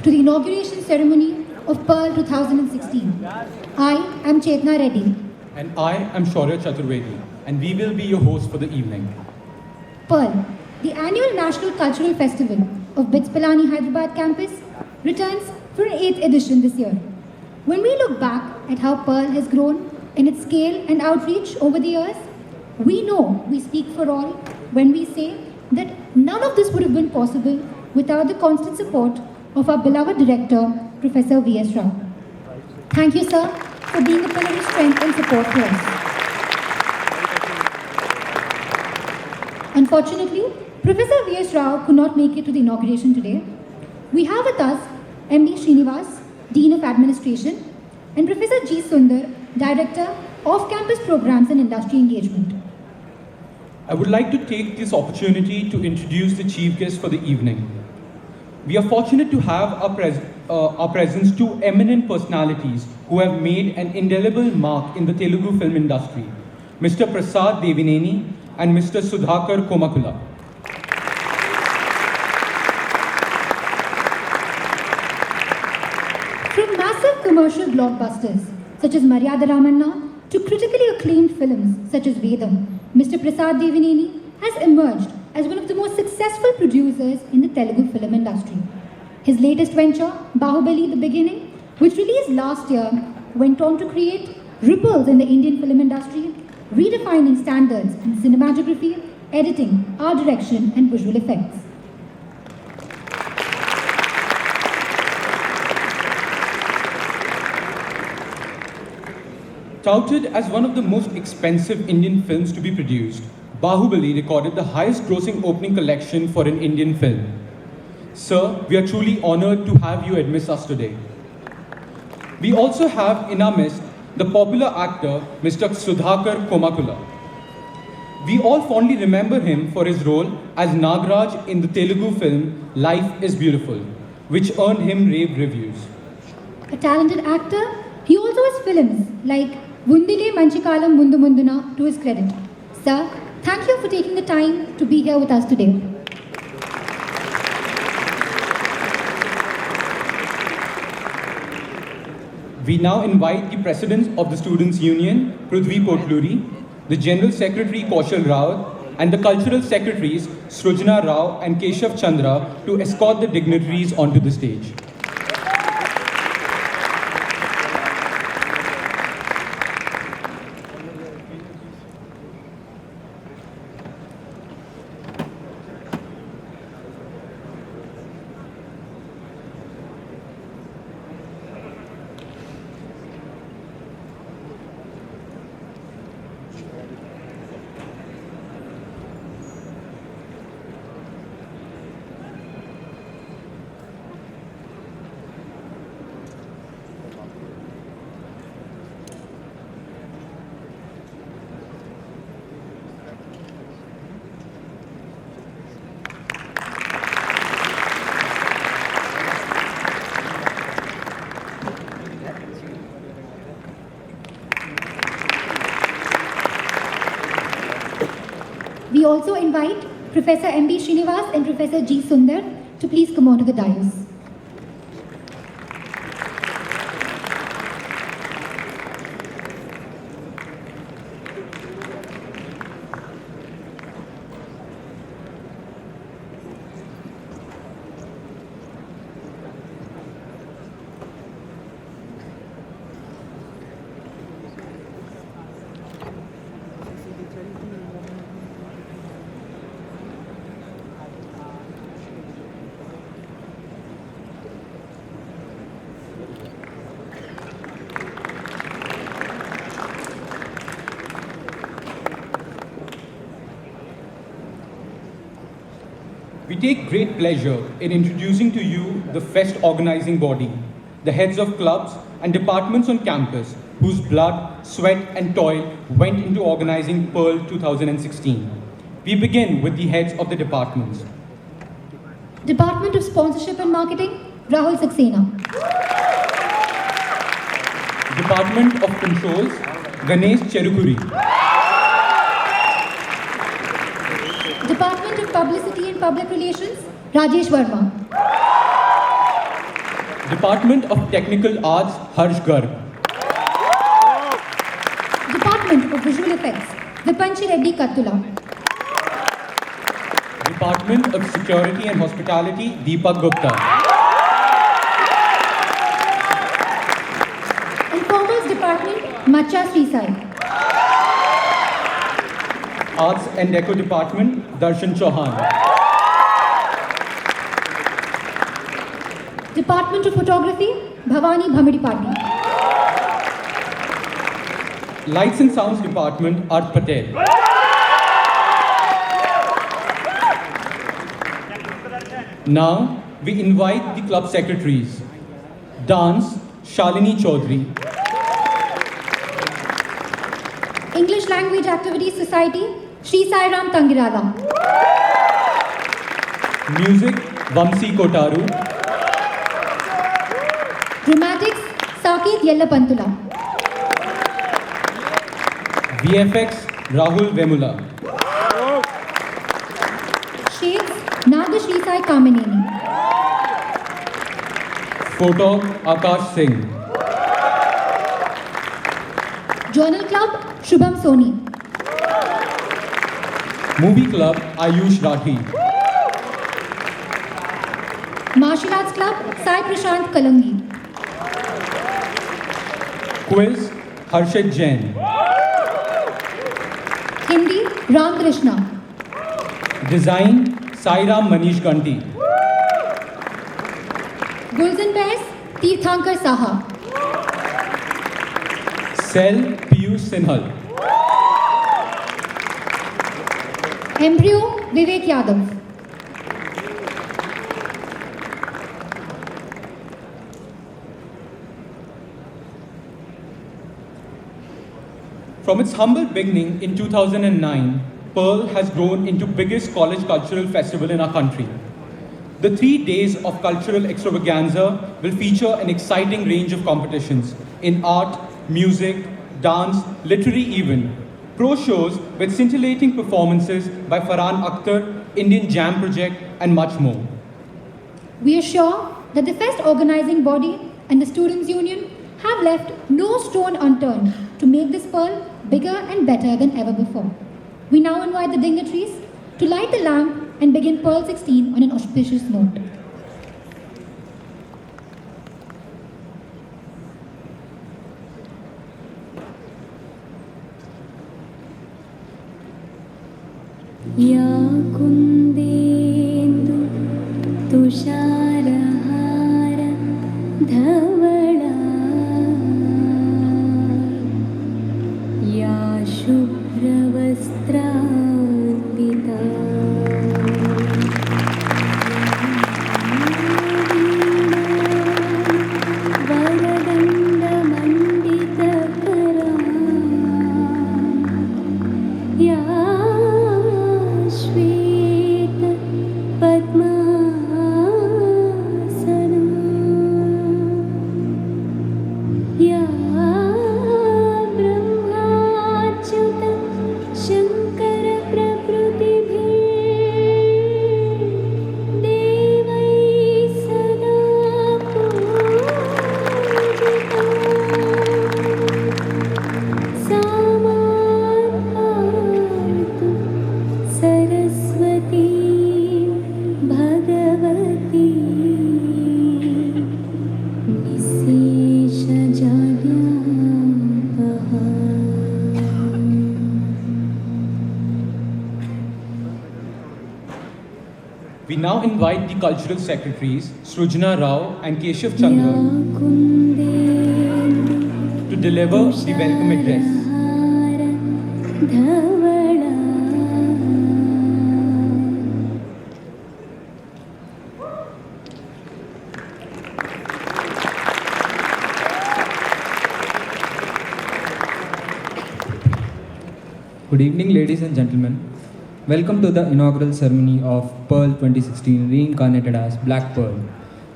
to the inauguration ceremony of Pearl 2016. I am Chetna Reddy. And I am Shaurya Chaturvedi, and we will be your hosts for the evening. Pearl, the annual National Cultural Festival of BITS Pilani Hyderabad Campus, returns for an 8th edition this year. When we look back at how Pearl has grown in its scale and outreach over the years, we know we speak for all when we say that none of this would have been possible without the constant support of our beloved director, Professor V.S. Rao. Thank you, sir, for being a pillar of strength and support to us. Unfortunately, Professor V.S. Rao could not make it to the inauguration today. We have with us M.D. Srinivas, Dean of Administration, and Professor G. Sundar, Director, Off-Campus Programs and Industry Engagement. I would like to take this opportunity to introduce the chief guest for the evening. We are fortunate to have our presence two eminent personalities who have made an indelible mark in the Telugu film industry, Mr. Prasad Devineni and Mr. Sudhakar Komakula. From massive commercial blockbusters such as Maryada Ramanna to critically acclaimed films such as Vedam, Mr. Prasad Devineni has emerged as one of the most successful producers in the Telugu film industry. His latest venture, Bahubali: The Beginning, which released last year, went on to create ripples in the Indian film industry, redefining standards in cinematography, editing, art direction, and visual effects. Touted as one of the most expensive Indian films to be produced, Bahubali recorded the highest grossing opening collection for an Indian film. Sir, we are truly honored to have you amidst us today. We also have in our midst the popular actor, Mr. Sudhakar Komakula. We all fondly remember him for his role as Nagraj in the Telugu film Life is Beautiful, which earned him rave reviews. A talented actor, he also has films like Vundile Manchikalam Mundu Munduna to his credit. Sir, thank you for taking the time to be here with us today. We now invite the President of the Students' Union, Prithvi Potluri, the General Secretary Kaushal Rao, and the Cultural Secretaries Srujana Rao and Keshav Chandra to escort the dignitaries onto the stage. We also invite Professor M.D. Srinivas and Professor G. Sundar to please come onto the dais. We take great pleasure in introducing to you the fest organizing body, the heads of clubs and departments on campus whose blood, sweat and toil went into organizing Pearl 2016. We begin with the heads of the departments. Department of Sponsorship and Marketing, Rahul Saxena. Department of Controls, Ganesh Cherukuri. Department of Publicity and Public Relations, Rajesh Verma. Department of Technical Arts, Harsh Garg. Department of Visual Effects, Vipanchi Reddy Kattula. Department of Security and Hospitality, Deepak Gupta. Informals Department, Macha Srisai. Arts and Deco Department, Darshan Chauhan. Department of Photography, Bhavani Bhamidipati. Lights and Sounds Department, Art Patel. Now, we invite the club secretaries. Dance, Shalini Chaudhary. English Language Activities Society, Sri Sai Ram Tangirala. Music, Vamsi Kotaru. Dramatics, Saket Yellapantula. VFX, Rahul Vemula. Shades, Naga Sri Sai Kamaneni. Photo, Akash Singh. Journal Club, Shubham Soni. Movie Club, Ayush Rathi. Martial Arts Club, Sai Prashant Kalangi. Quiz, Harshit Jain. Hindi, Ram Krishna. Design, Sairam Manish Ganti. Gulls and Bears, Tirthankar Saha. Cell, Piyush Sinhal. Embryo, Vivek Yadav. From its humble beginning in 2009, Pearl has grown into biggest college cultural festival in our country. The 3 days of cultural extravaganza will feature an exciting range of competitions in art, music, dance, literary even, pro shows with scintillating performances by Farhan Akhtar, Indian Jam Project and much more. We are sure that the fest organizing body and the Students' Union have left no stone unturned to make this Pearl bigger and better than ever before. We now invite the dignitaries to light the lamp and begin Pearl 16 on an auspicious note. या कुन्देन्दु तुषारहार धवला या शुभ्रवस्त्रान्विता वरदण्डमण्डितकरा या श्वेत पद्मासना या ब्रह्माच्युत शङ्कर प्रकृतिभिः देवैः सदा पूजिता सा मां पातु Saraswati Bhagwati निःशेषजाड्यापहा We now invite the cultural secretaries, Srujana Rao and Keshav या Chandra, कुन्देन्दु to deliver the welcome address. तुषारहार Dhavala Good evening, ladies and gentlemen. Welcome to the inaugural ceremony of Pearl 2016, reincarnated as Black Pearl.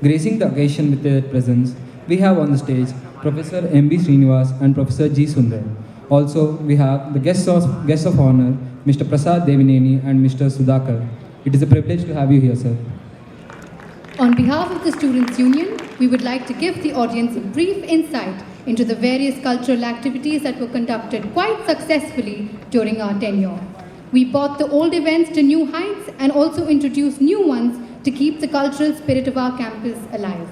Gracing the occasion with their presence, we have on the stage Professor M.B. Srinivas and Professor G. Sundar. Also, we have the guests of honor, Mr. Prasad Devineni and Mr. Sudhakar. It is a privilege to have you here, sir. On behalf of the Students' Union, we would like to give the audience a brief insight into the various cultural activities that were conducted quite successfully during our tenure. We brought the old events to new heights and also introduced new ones to keep the cultural spirit of our campus alive.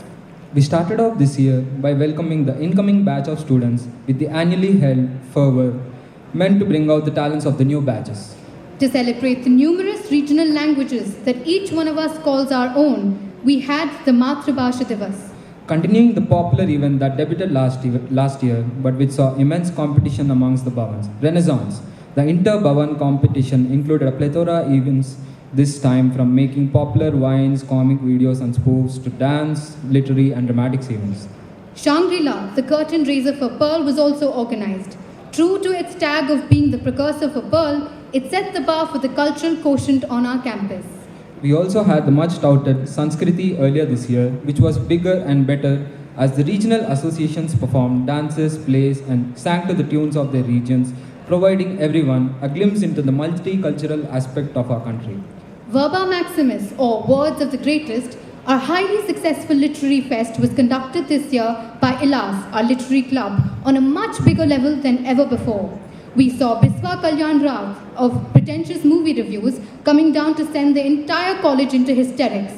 We started off this year by welcoming the incoming batch of students with the annually held fervor meant to bring out the talents of the new batches. To celebrate the numerous regional languages that each one of us calls our own, we had the Matrabhasha Divas. Continuing the popular event that debuted last year but which saw immense competition amongst the Bhavans, Renaissance. The inter-Bhavan competition included a plethora of events this time, from making popular wines, comic videos and sports to dance, literary and dramatics events. Shangri-La, the curtain raiser for Pearl, was also organized. True to its tag of being the precursor for Pearl, it set the bar for the cultural quotient on our campus. We also had the much touted Sanskriti earlier this year, which was bigger and better as the regional associations performed dances, plays and sang to the tunes of their regions, providing everyone a glimpse into the multicultural aspect of our country. Verba Maximus, or Words of the Greatest, our highly successful literary fest, was conducted this year by ILAS, our literary club, on a much bigger level than ever before. We saw Biswa Kalyan Rao of pretentious movie reviews coming down to send the entire college into hysterics.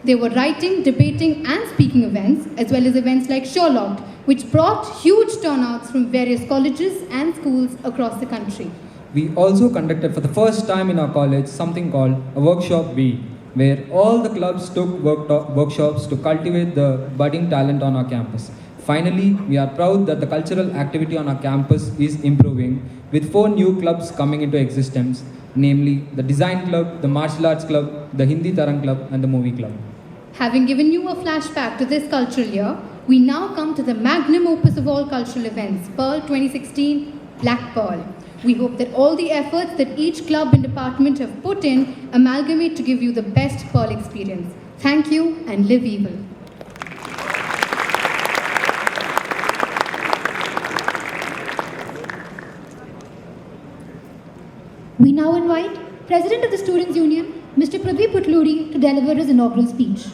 There were writing, debating and speaking events, as well as events like Sherlock, which brought huge turnouts from various colleges and schools across the country. We also conducted for the first time in our college something called a Workshop B, where all the clubs took workshops to cultivate the budding talent on our campus. Finally, we are proud that the cultural activity on our campus is improving, with 4 new clubs coming into existence, namely the Design Club, the Martial Arts Club, the Hindi Tarang Club and the Movie Club. Having given you a flashback to this cultural year, we now come to the magnum opus of all cultural events, Pearl 2016, Black Pearl. We hope that all the efforts that each club and department have put in amalgamate to give you the best Pearl experience. Thank you and live evil. We now invite President of the Students' Union, Mr. Pradip Putluri, to deliver his inaugural speech.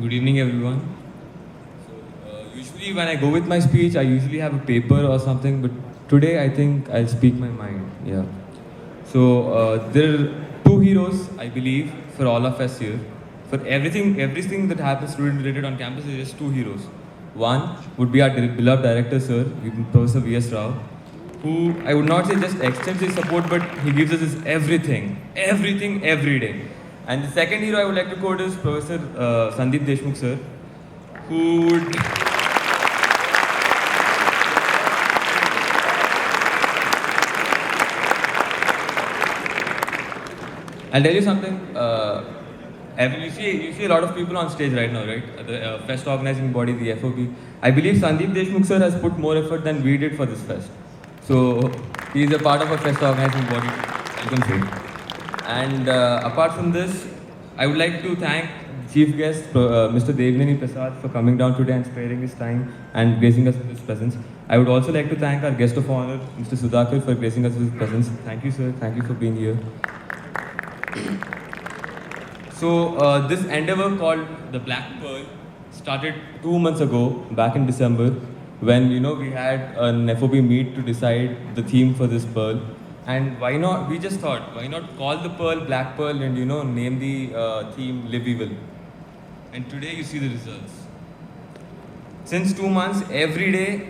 Good evening, everyone. Usually when I go with my speech, I usually have a paper or something, but today I think I'll speak my mind. Yeah. So there are 2 heroes, I believe, for all of us here. For everything that happens student-related on campus, there is just 2 heroes. One would be our beloved director, sir, Professor V.S. Rao, who I would not say just extends his support, but he gives us his everything every day. And the second hero I would like to quote is Professor Sandeep Deshmukh sir, who would... I'll tell you something. You see a lot of people on stage right now, right? The fest organizing body, the FOB. I believe Sandeep Deshmukh sir has put more effort than we did for this fest. So he is a part of a fest organizing body, you can say. And apart from this, I would like to thank Chief Guest, Mr. Devnani Prasad, for coming down today and sparing his time and gracing us with his presence. I would also like to thank our guest of honor, Mr. Sudhakar, for gracing us with his presence. Thank you, sir. Thank you for being here. So this endeavor called the Black Pearl started 2 months ago, back in December, when we had an FOB meet to decide the theme for this Pearl. And why not? We just thought, why not call the Pearl Black Pearl and name the theme Live Evil. And today you see the results. Since 2 months, every day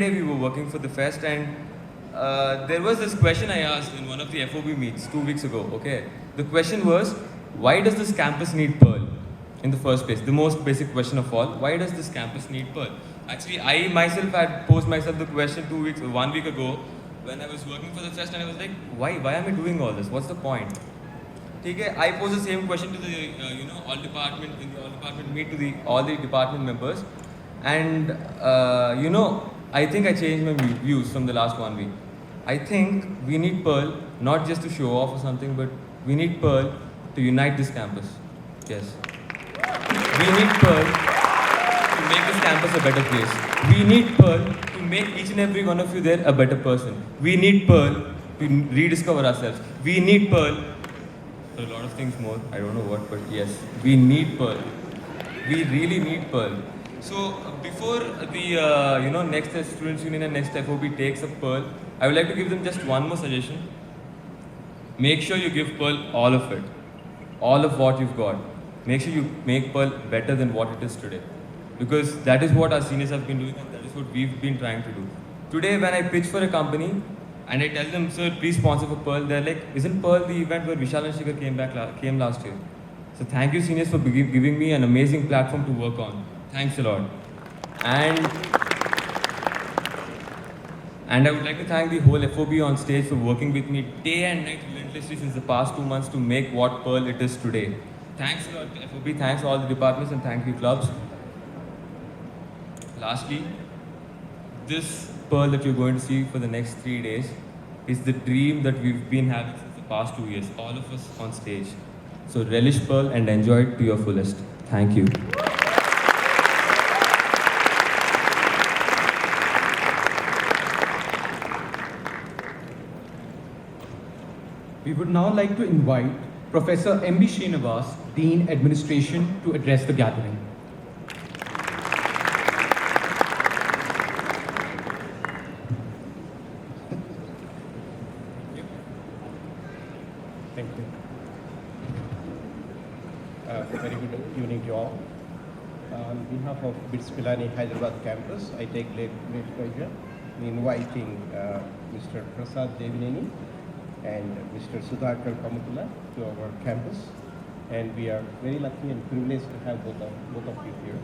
we were working for the fest, and there was this question I asked in one of the FOB meets 2 weeks ago. Okay, the question was, why does this campus need Pearl in the first place? The most basic question of all, why does this campus need Pearl? Actually, I myself had posed myself the question 1 week ago when I was working for the fest, and I was like, why am I doing all this? What's the point? Okay, I posed the same question to the all department meet to all the department members, and I think I changed my views from the last 1 week. I think we need Pearl not just to show off or something, but we need Pearl to unite this campus. Yes. We need Pearl to make this campus a better place. We need Pearl to make each and every one of you there a better person. We need Pearl to rediscover ourselves. We need Pearl for a lot of things more. I don't know what, but yes, we need Pearl. We really need Pearl. So before the next Students Union and next FOB takes up Pearl, I would like to give them just one more suggestion. Make sure you give Pearl all of it, all of what you've got. Make sure you make Pearl better than what it is today. Because that is what our seniors have been doing and that is what we've been trying to do. Today when I pitch for a company and I tell them, sir, please sponsor for Pearl, they're like, isn't Pearl the event where Vishal and Shikhar came last year? So thank you seniors for giving me an amazing platform to work on. Thanks a lot. And I would like to thank the whole FOB on stage for working with me day and night relentlessly since the past 2 months to make what Pearl it is today. Thanks a lot FOB, thanks all the departments and thank you clubs. Lastly, this Pearl that you're going to see for the next 3 days is the dream that we've been having since the past 2 years, all of us on stage. So relish Pearl and enjoy it to your fullest. Thank you. We would now like to invite Professor M.B. Srinivas, Dean Administration, to address the gathering. Thank you. Very good evening to all. On behalf of BITS Pilani Hyderabad Campus, I take great pleasure in inviting Mr. Prasad Devineni and Mr. Sudhakar Kamatula to our campus, and we are very lucky and privileged to have both of you here.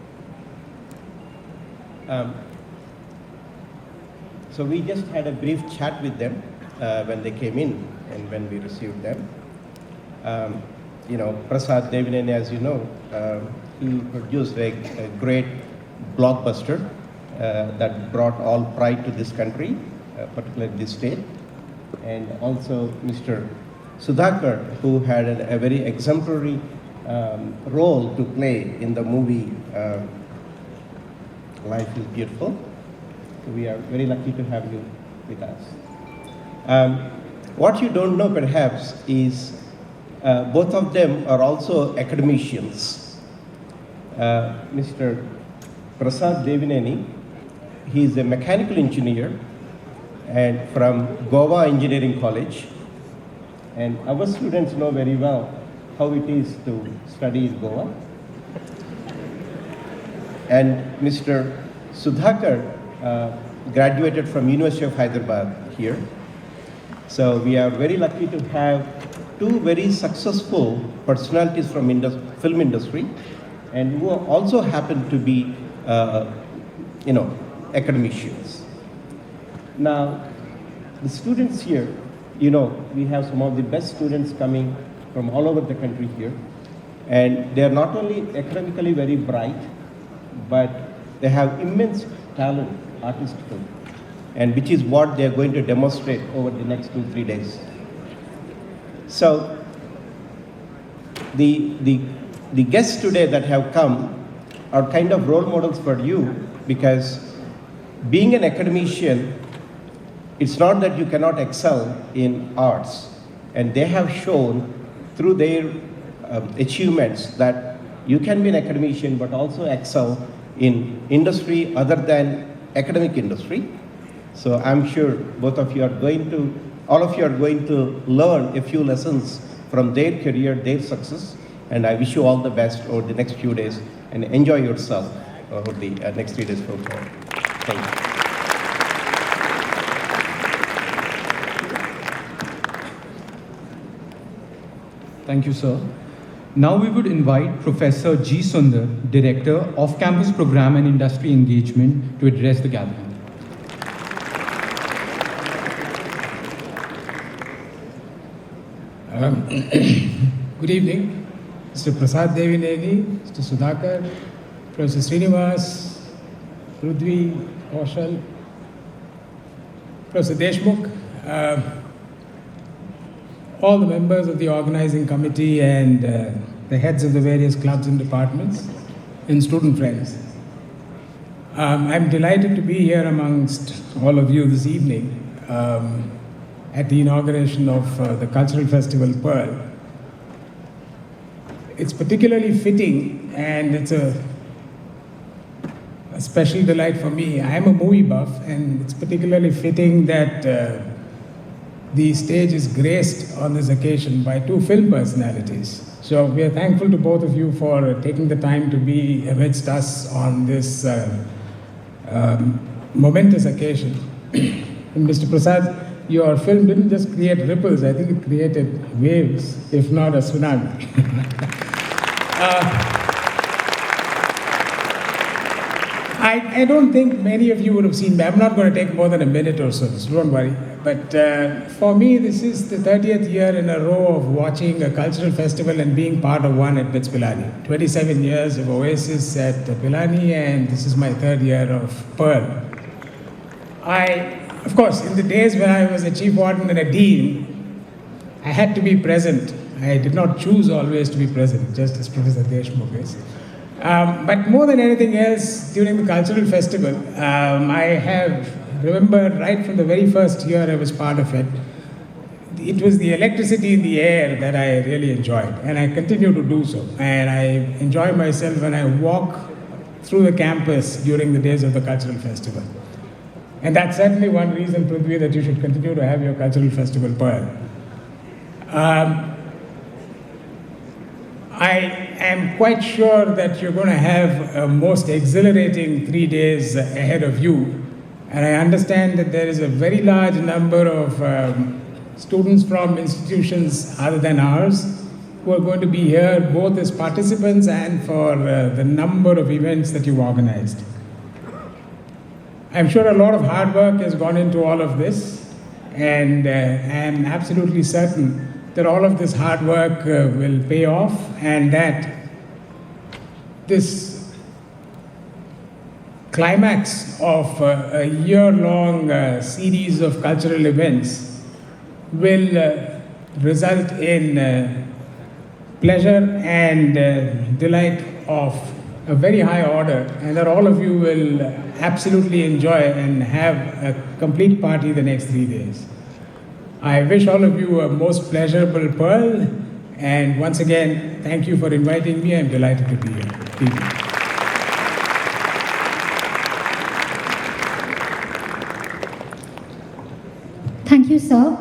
So we just had a brief chat with them when they came in and when we received them. Prasad Devineni, as you know, he produced a great blockbuster that brought all pride to this country, particularly this state. And also Mr. Sudhakar, who had a very exemplary role to play in the movie Life is Beautiful. So we are very lucky to have you with us. What you don't know perhaps is both of them are also academicians. Mr. Prasad Devineni, he is a mechanical engineer and from Goa Engineering College, and our students know very well how it is to study in Goa. And Mr. Sudhakar graduated from University of Hyderabad here. So we are very lucky to have two very successful personalities from film industry and who also happen to be academicians. Now, the students here, we have some of the best students coming from all over the country here. And they are not only academically very bright, but they have immense talent, artistically, and which is what they are going to demonstrate over the next 2-3 days. So, the guests today that have come are kind of role models for you, because being an academician, it's not that you cannot excel in arts, and they have shown through their achievements that you can be an academician but also excel in industry other than academic industry. So I'm sure all of you are going to learn a few lessons from their career, their success, and I wish you all the best over the next few days and enjoy yourself over the next 3 days program. Thank you. Thank you, sir. Now we would invite Professor G. Sundar, Director of Campus Program and Industry Engagement, to address the gathering. Good evening, Mr. Prasad Devineni, Mr. Sudhakar, Professor Srinivas, Prudvi, Kaushal, Professor Deshmukh, all the members of the organizing committee and the heads of the various clubs and departments, and student friends. I'm delighted to be here amongst all of you this evening at the inauguration of the cultural festival Pearl. It's particularly fitting, and it's a special delight for me. I am a movie buff, and it's particularly fitting that the stage is graced on this occasion by two film personalities. So we are thankful to both of you for taking the time to be amidst us on this momentous occasion. And Mr. Prasad, your film didn't just create ripples, I think it created waves, if not a tsunami. I don't think many of you would have seen me. I'm not going to take more than a minute or so, so don't worry. But for me, this is the 30th year in a row of watching a cultural festival and being part of one at BITS Pilani. 27 years of Oasis at Pilani, and this is my third year of Pearl. Of course, in the days when I was a chief warden and a dean, I had to be present. I did not choose always to be present, just as Professor Deshmukh is. But more than anything else, during the cultural festival, I remember right from the very first year I was part of it, it was the electricity in the air that I really enjoyed, and I continue to do so. And I enjoy myself when I walk through the campus during the days of the cultural festival. And that's certainly one reason, Prithvi, that you should continue to have your cultural festival Pearl. I am quite sure that you're going to have a most exhilarating 3 days ahead of you. And I understand that there is a very large number of students from institutions other than ours who are going to be here both as participants and for the number of events that you've organized. I'm sure a lot of hard work has gone into all of this, and I'm absolutely certain that all of this hard work will pay off, and that this climax of a year-long series of cultural events will result in pleasure and delight of a very high order, and that all of you will absolutely enjoy and have a complete party the next 3 days. I wish all of you a most pleasurable Pearl, and once again, thank you for inviting me. I'm delighted to be here. Thank you. Thank you, sir.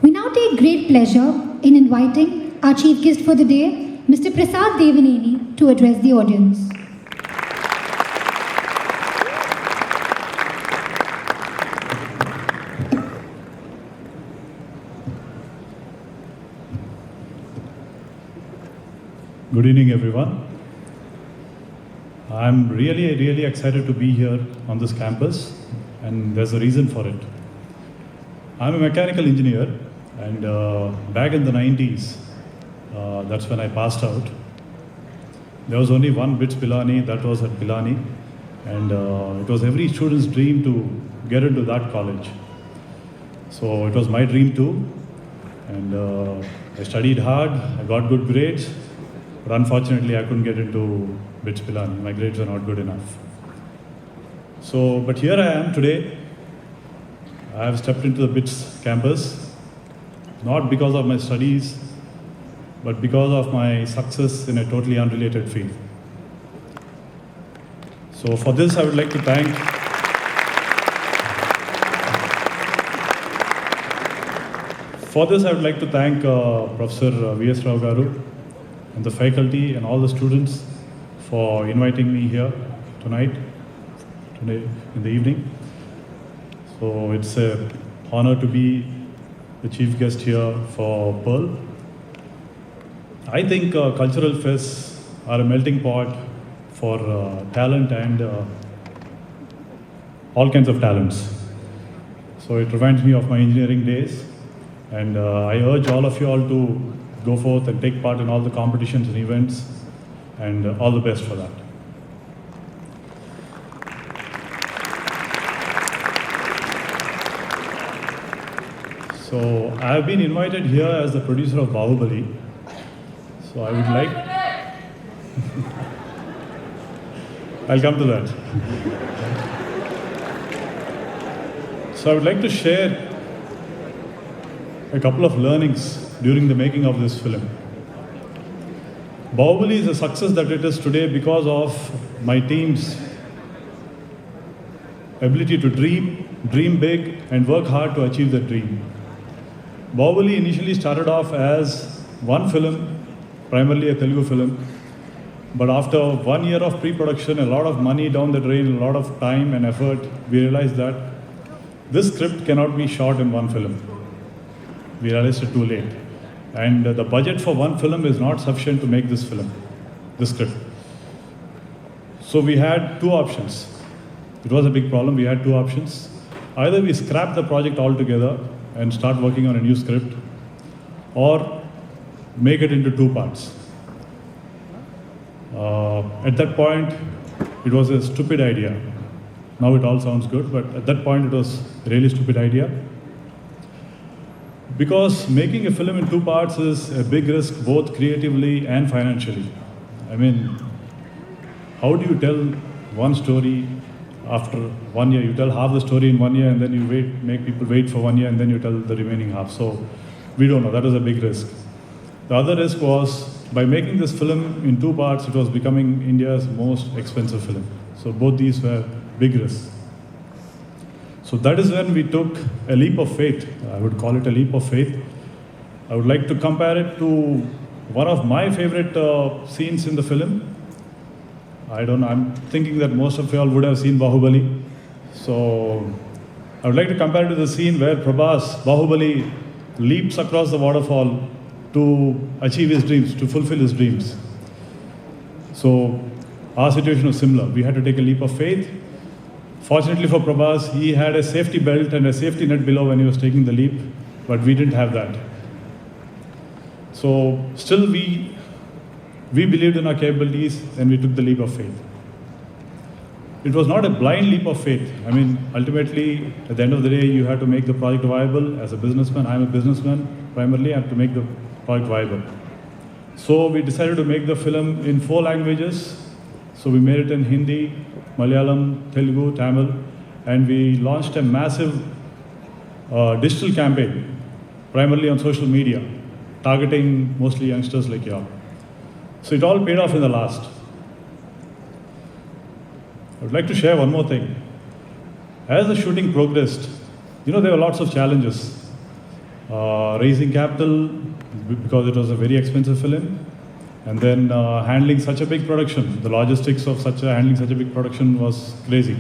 We now take great pleasure in inviting our chief guest for the day, Mr. Prasad Devineni, to address the audience. Good evening, everyone. I'm really excited to be here on this campus, and there's a reason for it. I'm a mechanical engineer, and back in the 90s, that's when I passed out. There was only one BITS Pilani, that was at Pilani, and it was every student's dream to get into that college. So it was my dream too, and I studied hard, I got good grades, but unfortunately I couldn't get into BITS Pilani. My grades were not good enough. But here I am today. I have stepped into the BITS campus, not because of my studies, but because of my success in a totally unrelated field. So for this, I would like to thank Professor V.S. Rao Garu and the faculty and all the students for inviting me here today in the evening. So it's an honor to be the chief guest here for Pearl. I think cultural fests are a melting pot for talent and all kinds of talents. So it reminds me of my engineering days, and I urge all of you all to go forth and take part in all the competitions and events, and all the best for that. So I have been invited here as the producer of Bahubali. So I would like I'll come to that. So I would like to share a couple of learnings during the making of this film. Bahubali is a success that it is today because of my team's ability to dream big, and work hard to achieve the dream. Bahubali initially started off as one film, primarily a Telugu film. But after 1 year of pre-production, a lot of money down the drain, a lot of time and effort, we realized that this script cannot be shot in one film. We realized it too late. And the budget for one film is not sufficient to make this film, this script. So we had two options. It was a big problem. We had two options. Either we scrap the project altogether and start working on a new script, or make it into two parts. At that point, it was a stupid idea. Now it all sounds good, but at that point it was a really stupid idea. Because making a film in two parts is a big risk, both creatively and financially. I mean, how do you tell one story after 1 year? You tell half the story in 1 year, and then you make people wait for 1 year, and then you tell the remaining half. So we don't know. That was a big risk. The other risk was, by making this film in two parts, it was becoming India's most expensive film. So both these were big risks. So that is when we took a leap of faith. I would call it a leap of faith. I would like to compare it to one of my favorite scenes in the film. I don't know, I'm thinking that most of you all would have seen Bahubali. So I would like to compare it to the scene where Prabhas, Bahubali, leaps across the waterfall to achieve his dreams, to fulfill his dreams. So our situation was similar. We had to take a leap of faith. Fortunately for Prabhas, he had a safety belt and a safety net below when he was taking the leap, but we didn't have that. So still we believed in our capabilities and we took the leap of faith. It was not a blind leap of faith. I mean, ultimately, at the end of the day, you have to make the project viable. As a businessman, I'm a businessman, primarily I have to make the project viable. So we decided to make the film in 4 languages. So we made it in Hindi, Malayalam, Telugu, Tamil, and we launched a massive digital campaign, primarily on social media, targeting mostly youngsters like you all. So it all paid off in the last. I would like to share one more thing. As the shooting progressed, there were lots of challenges. Raising capital, because it was a very expensive film, and then handling such a big production. The logistics of handling such a big production was crazy.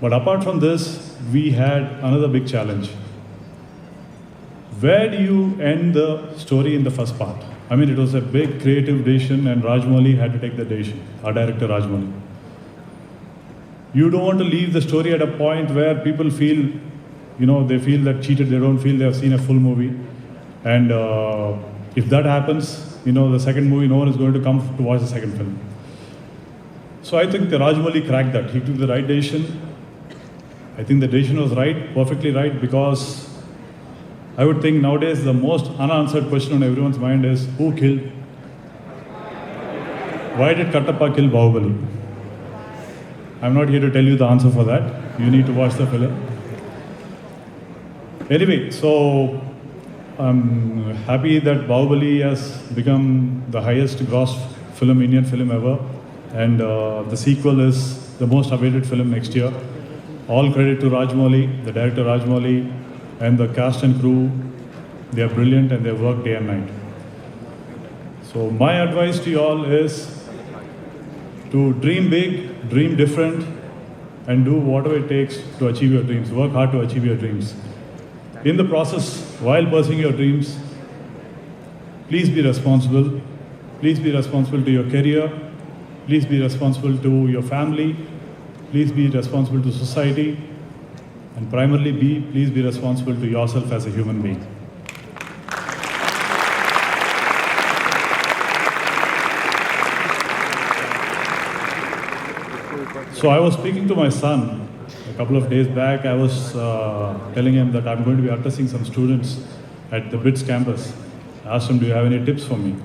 But apart from this, we had another big challenge. Where do you end the story in the first part? I mean, it was a big creative decision, and Rajmouli had to take the decision, our director Rajmouli. You don't want to leave the story at a point where people feel, they feel that cheated, they don't feel they have seen a full movie. And if that happens, the second movie, no one is going to come to watch the second film. So I think the Rajmouli cracked that. He took the right decision. I think the decision was right, perfectly right, because I would think nowadays the most unanswered question on everyone's mind is, who killed? Why did Kattappa kill Bahubali? I'm not here to tell you the answer for that. You need to watch the film. Anyway, so I'm happy that Bahubali has become the highest gross film, Indian film ever. And the sequel is the most awaited film next year. All credit to Rajmouli, the director Rajmouli, and the cast and crew. They are brilliant and they work day and night. So my advice to you all is to dream big, dream different, and do whatever it takes to achieve your dreams. Work hard to achieve your dreams. In the process, while pursuing your dreams, please be responsible. Please be responsible to your career. Please be responsible to your family. Please be responsible to society. And primarily please be responsible to yourself as a human being. So I was speaking to my son a couple of days back. I was telling him that I'm going to be addressing some students at the BITS campus. I asked him, do you have any tips for me?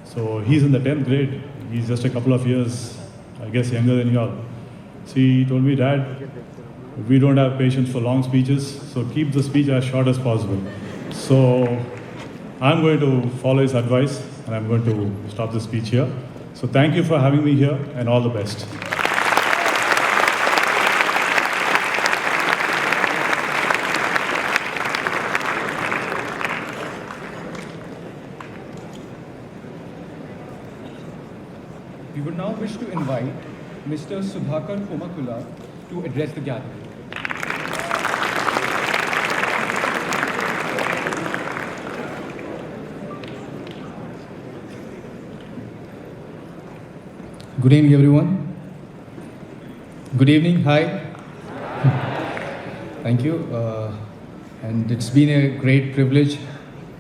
So he's in the 10th grade. He's just a couple of years I guess younger than you all. She told me, Dad, we don't have patience for long speeches, so keep the speech as short as possible. So I'm going to follow his advice and I'm going to stop the speech here. So thank you for having me here and all the best. We would now wish to invite Mr. Sudhakar Komakula to address the gathering. Good evening, everyone. Good evening. Hi. Thank you. And it's been a great privilege,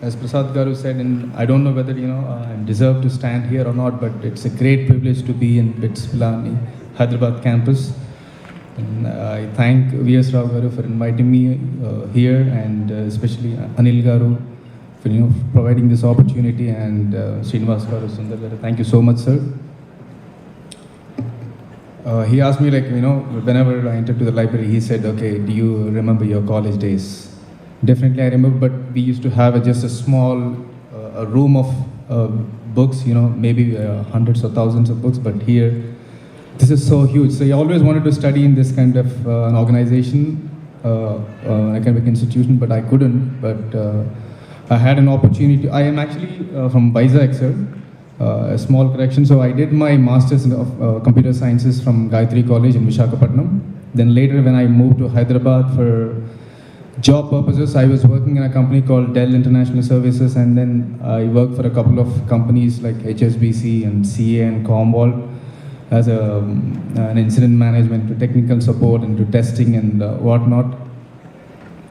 as Prasad Garu said, and I don't know whether I'm deserved to stand here or not, but it's a great privilege to be in BITS Pilani Hyderabad Campus. And I thank V.S. Rao Garu for inviting me here, and especially Anil Garu for providing this opportunity, and Srinivas Garu, Sundar Garu. Thank you so much, sir. He asked me, whenever I entered to the library, he said, okay, do you remember your college days? Definitely I remember, but we used to have just a small a room of books, maybe hundreds or thousands of books, but here, this is so huge. So I always wanted to study in this kind of an organization, an academic institution, but I couldn't. But I had an opportunity. I am actually from Vizag, sir. A small correction. So I did my master's of computer sciences from Gayatri College in Visakhapatnam. Then later, when I moved to Hyderabad for job purposes, I was working in a company called Dell International Services, and then I worked for a couple of companies like HSBC and CA and Comwall as an incident management, to technical support and to testing and whatnot.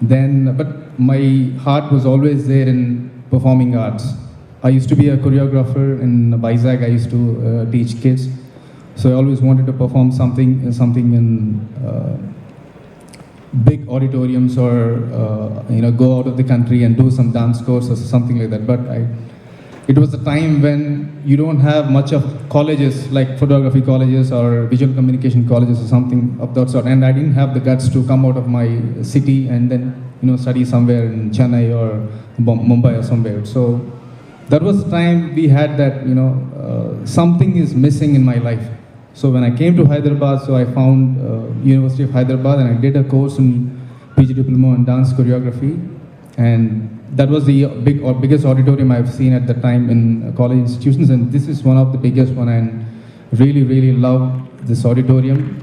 Then, but my heart was always there in performing arts. I used to be a choreographer in Vizag. I used to teach kids. So I always wanted to perform something in big auditoriums, or go out of the country and do some dance course or something like that. But it was the time when you don't have much of colleges like photography colleges or visual communication colleges or something of that sort. And I didn't have the guts to come out of my city and then study somewhere in Chennai or Mumbai or somewhere. So that was the time we had that, something is missing in my life. So when I came to Hyderabad, so I found University of Hyderabad, and I did a course in PG Diploma in dance choreography. And that was the biggest auditorium I've seen at the time in college institutions. And this is one of the biggest one, and really, really love this auditorium.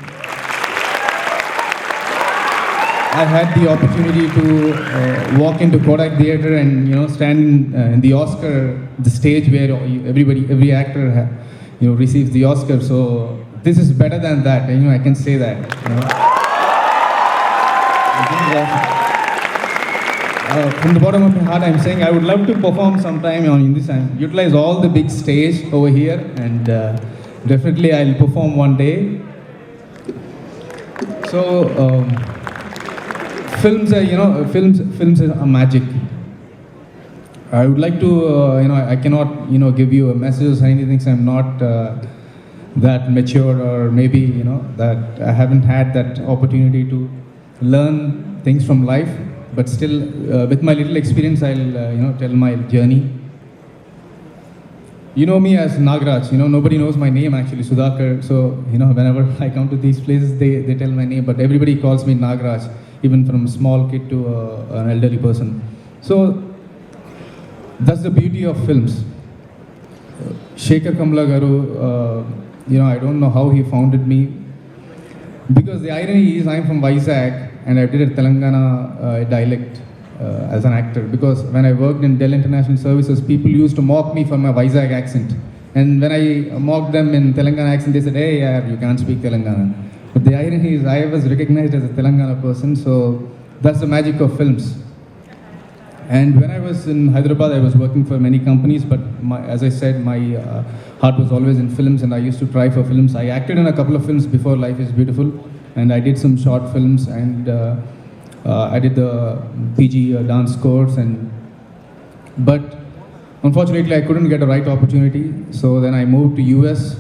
I had the opportunity to walk into Kodak Theatre and stand in the Oscar, the stage where every actor receives the Oscar. So this is better than that. I can say that. From the bottom of my heart, I'm saying I would love to perform sometime in this and utilize all the big stage over here, and definitely I'll perform one day. So. Films are magic. I would like to, I cannot, give you a message or anything, so I'm not that mature, or maybe, that I haven't had that opportunity to learn things from life, but still, with my little experience, I'll, tell my journey. You know me as Nagraj, nobody knows my name actually, Sudhakar, so, whenever I come to these places, they tell my name, but everybody calls me Nagraj, even from a small kid to an elderly person. So that's the beauty of films. Shekhar Kamla Garu, I don't know how he founded me, because the irony is I'm from Vizag and I did a Telangana dialect as an actor, because when I worked in Dell International Services, people used to mock me for my Vizag accent. And when I mocked them in Telangana accent, they said, hey, yeah, you can't speak Telangana. But the irony is I was recognized as a Telangana person, so that's the magic of films. And when I was in Hyderabad, I was working for many companies, but as I said, my heart was always in films, and I used to try for films. I acted in a couple of films before Life is Beautiful, and I did some short films, and I did the PG dance course, but unfortunately I couldn't get a right opportunity. So then I moved to US,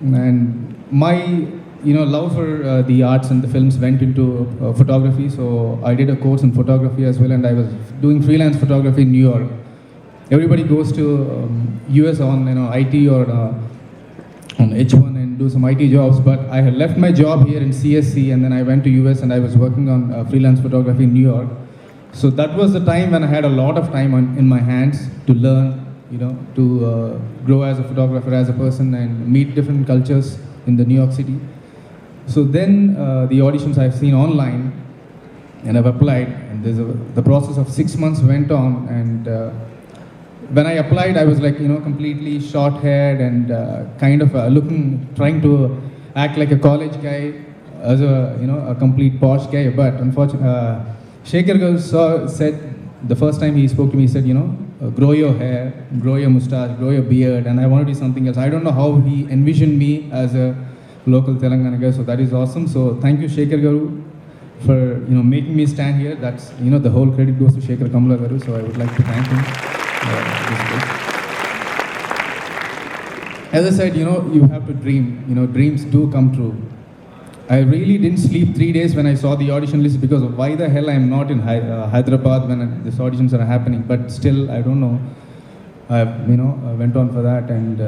and my love for the arts and the films went into photography. So I did a course in photography as well, and I was doing freelance photography in New York. Everybody goes to US on IT or on H1 and do some IT jobs, but I had left my job here in CSC, and then I went to US and I was working on freelance photography in New York. So that was the time when I had a lot of time in my hands to learn, to grow as a photographer, as a person, and meet different cultures in the New York City. So then the auditions I've seen online, and I've applied, and the process of 6 months went on, and when I applied, I was like, completely short-haired and kind of trying to act like a college guy, as a complete posh guy. But unfortunately, Shekhar Garu said, the first time he spoke to me, he said, grow your hair, grow your mustache, grow your beard, and I want to do something else. I don't know how he envisioned me as a local Telangana guy, so that is awesome. So thank you, Shekhar Garu, for making me stand here. That's the whole credit goes to Shekhar Kamala Garu, so I would like to thank him. As I said, you have to dream. Dreams do come true. I really didn't sleep 3 days when I saw the audition list, because of why the hell I'm not in Hyderabad when these auditions are happening. But still, I don't know. I went on for that, and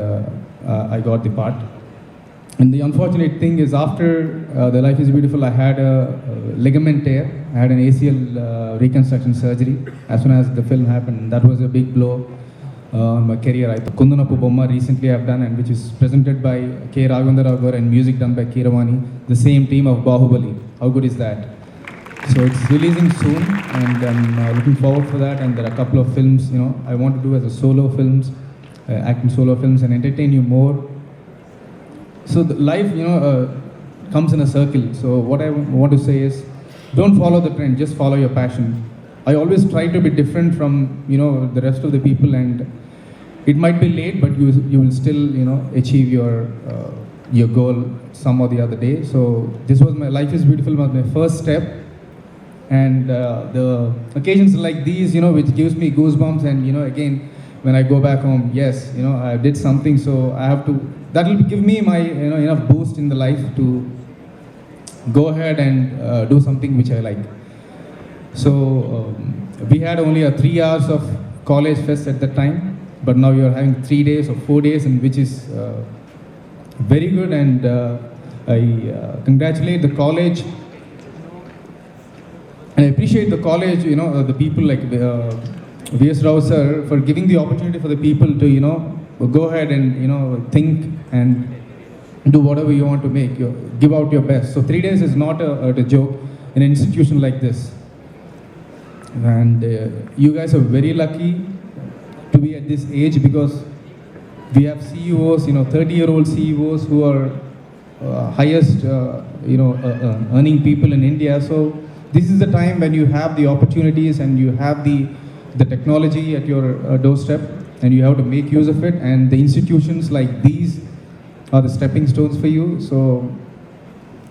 I got the part. And the unfortunate thing is, after The Life is Beautiful, I had a ligament tear. I had an ACL reconstruction surgery as soon as the film happened. That was a big blow on my career. Kundunapu Bomma recently I've done, and which is presented by K. Raghavendra Rao and music done by Keeravani, the same team of Bahubali. How good is that? So it's releasing soon, and I'm looking forward for that. And there are a couple of films, I want to do as a solo films, acting solo films, and entertain you more. So the life, comes in a circle. So what I want to say is, don't follow the trend, just follow your passion. I always try to be different from, the rest of the people, and it might be late, but you will still, achieve your goal some or the other day. So this was my Life is Beautiful, was my first step. And the occasions like these, which gives me goosebumps, and, again, when I go back home, yes, I did something, so I have to, that will give me my, enough boost in the life to go ahead and do something which I like. So we had only 3 hours of college fest at that time, but now you are having 3 days or 4 days, and which is very good. And I congratulate the college, and I appreciate the college, the people like V.S. Rao sir, for giving the opportunity for the people to, go ahead and, think and do whatever you want to make, give out your best. So 3 days is not a joke in an institution like this. And you guys are very lucky to be at this age, because we have CEOs, 30-year-old CEOs who are highest, earning people in India. So this is the time when you have the opportunities, and you have the technology at your doorstep, and you have to make use of it. And the institutions like these are the stepping stones for you. So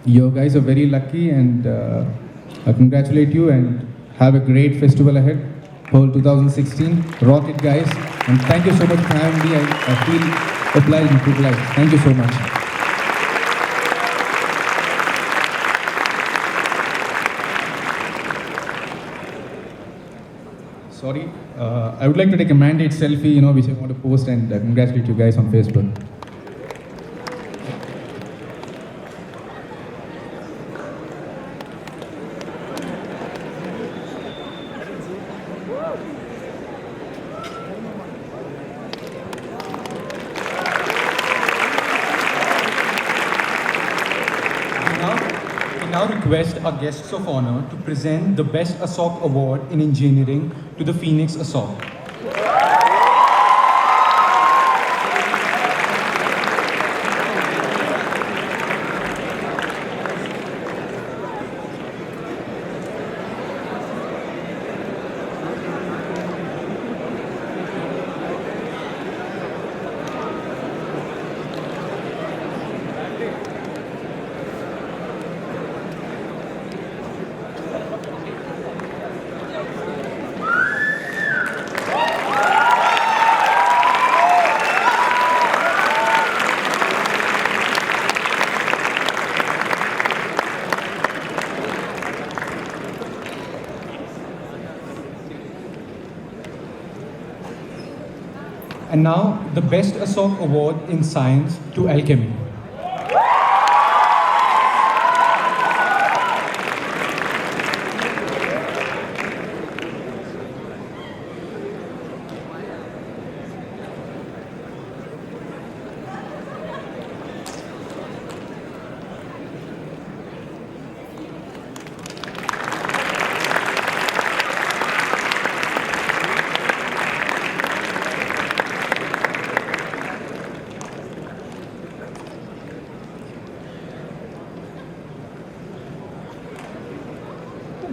you guys are very lucky, and I congratulate you, and have a great festival ahead. Pearl 2016, rock it, guys. And thank you so much for having me. I feel obliged and privileged. Thank you so much. Sorry, I would like to take a mandate selfie, which I want to post and congratulate you guys on Facebook. Now request our guests of honor to present the Best ASOC Award in Engineering to the Phoenix ASOC. And now, the Best ASOC Award in Science to Alchemy.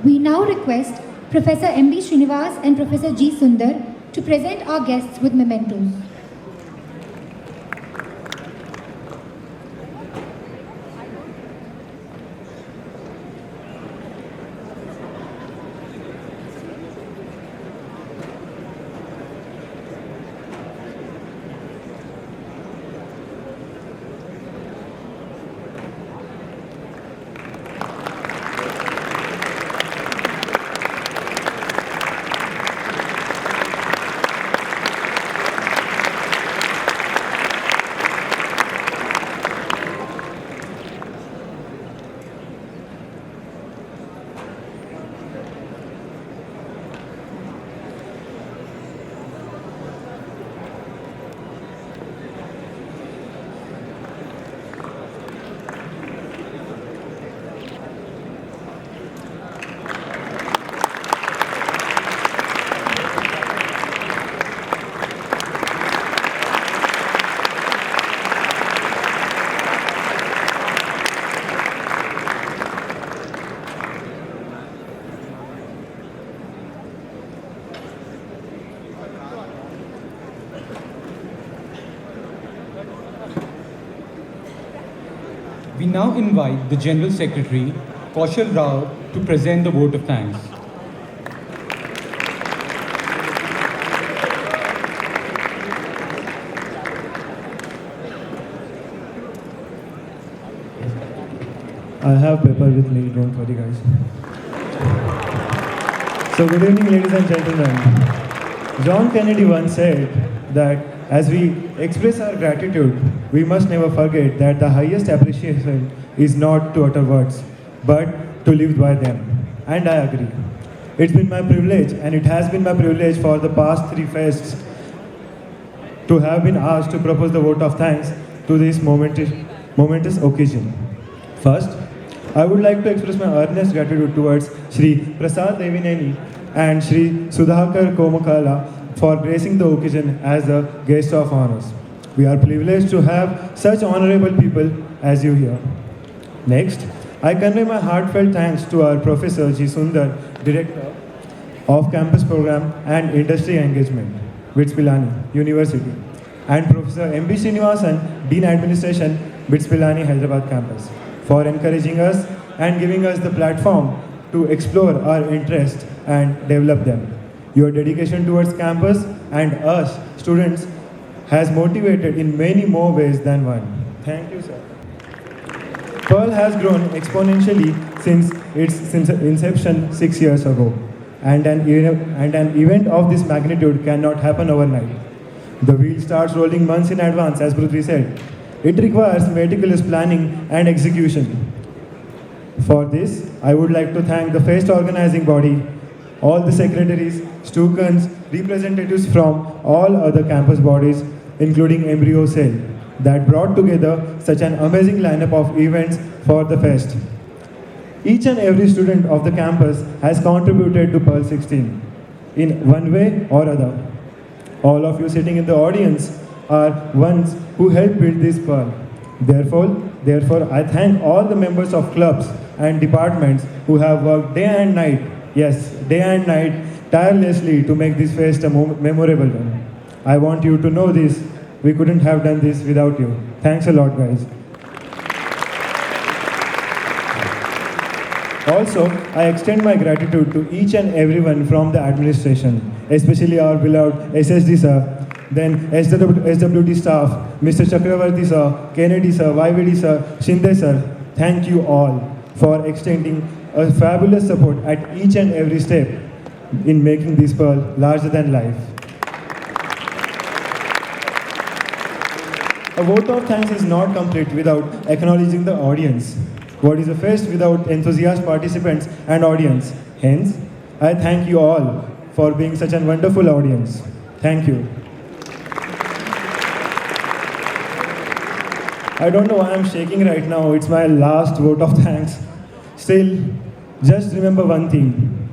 We now request Professor M.B. Srinivas and Professor G. Sundar to present our guests with mementos. We now invite the General Secretary, Kaushal Rao, to present the vote of thanks. I have paper with me, don't worry guys. So good evening ladies and gentlemen. John Kennedy once said that as we express our gratitude, we must never forget that the highest appreciation is not to utter words, but to live by them. And I agree. It's been my privilege, and it has been my privilege for the past 3 fests to have been asked to propose the vote of thanks to this momentous occasion. First, I would like to express my earnest gratitude towards Shri Prasad Devineni and Shri Sudhakar Komakala for gracing the occasion as the guest of honors. We are privileged to have such honorable people as you here. Next, I convey my heartfelt thanks to our Professor G. Sundar, Director of Campus Program and Industry Engagement, BITS Pilani University, and Professor M.B. Srinivasan, Dean Administration, BITS Pilani Hyderabad Campus, for encouraging us and giving us the platform to explore our interests and develop them. Your dedication towards campus and us, students, has motivated in many more ways than one. Thank you, sir. Pearl has grown exponentially since its inception 6 years ago, and an event of this magnitude cannot happen overnight. The wheel starts rolling months in advance, as Prithvi said. It requires meticulous planning and execution. For this, I would like to thank the FEST organizing body, all the secretaries, students, representatives from all other campus bodies, including Embryo Cell, that brought together such an amazing lineup of events for the fest. Each and every student of the campus has contributed to Pearl'16 in one way or other. All of you sitting in the audience are ones who helped build this Pearl. Therefore, I thank all the members of clubs and departments who have worked day and night, yes, day and night, tirelessly to make this fest a memorable one. I want you to know this. We couldn't have done this without you. Thanks a lot, guys. Also, I extend my gratitude to each and everyone from the administration, especially our beloved SSD sir, then SWD staff, Mr. Chakravarti sir, Kennedy sir, YVD sir, Shinde sir. Thank you all for extending a fabulous support at each and every step in making this Pearl larger than life. A vote of thanks is not complete without acknowledging the audience. What is a fest without enthusiast participants and audience? Hence, I thank you all for being such a wonderful audience. Thank you. I don't know why I'm shaking right now. It's my last vote of thanks. Still, just remember one thing.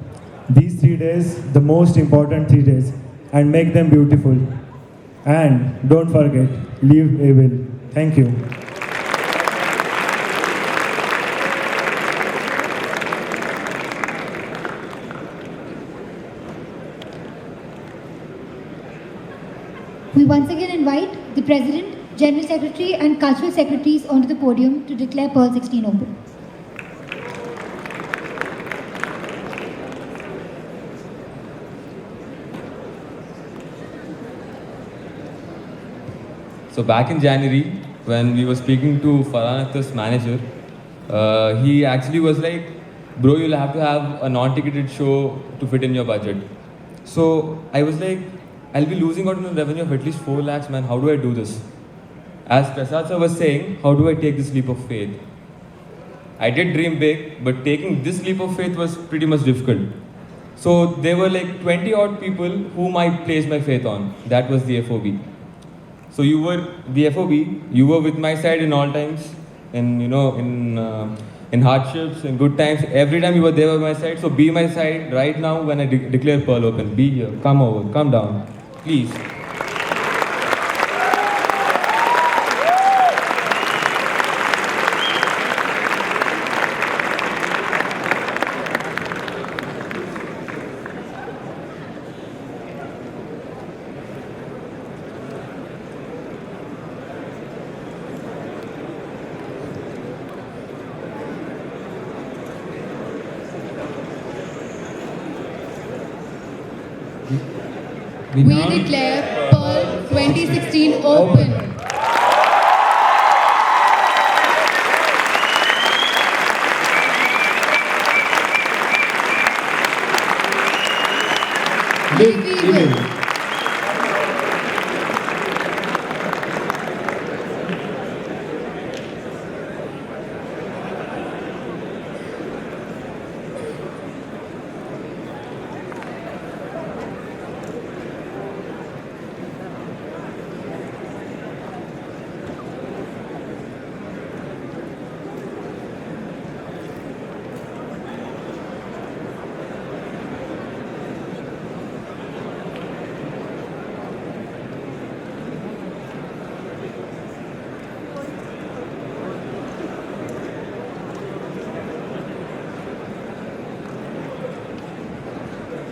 These 3 days, the most important 3 days, and make them beautiful. And don't forget, leave a will. Thank you. We once again invite the President, General Secretary and Cultural Secretaries onto the podium to declare Pearl 16 open. So back in January, when we were speaking to Farhan Akhtar's manager, he actually was like, bro, you'll have to have a non-ticketed show to fit in your budget. So I was like, I'll be losing out on a revenue of at least 4 lakhs, man. How do I do this? As Prasad sir was saying, how do I take this leap of faith? I did dream big, but taking this leap of faith was pretty much difficult. So there were like 20 odd people whom I placed my faith on. That was the FOB. So you were the FOB, you were with my side in all times, in hardships, in good times. Every time you were there by my side. So be my side right now when I declare Pearl open. Be here, come over, come down, please. We declare Pearl 2016 open. We will.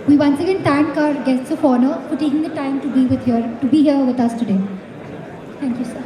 We once again thank our guests of honor for taking the time to be here with us today. Thank you, sir.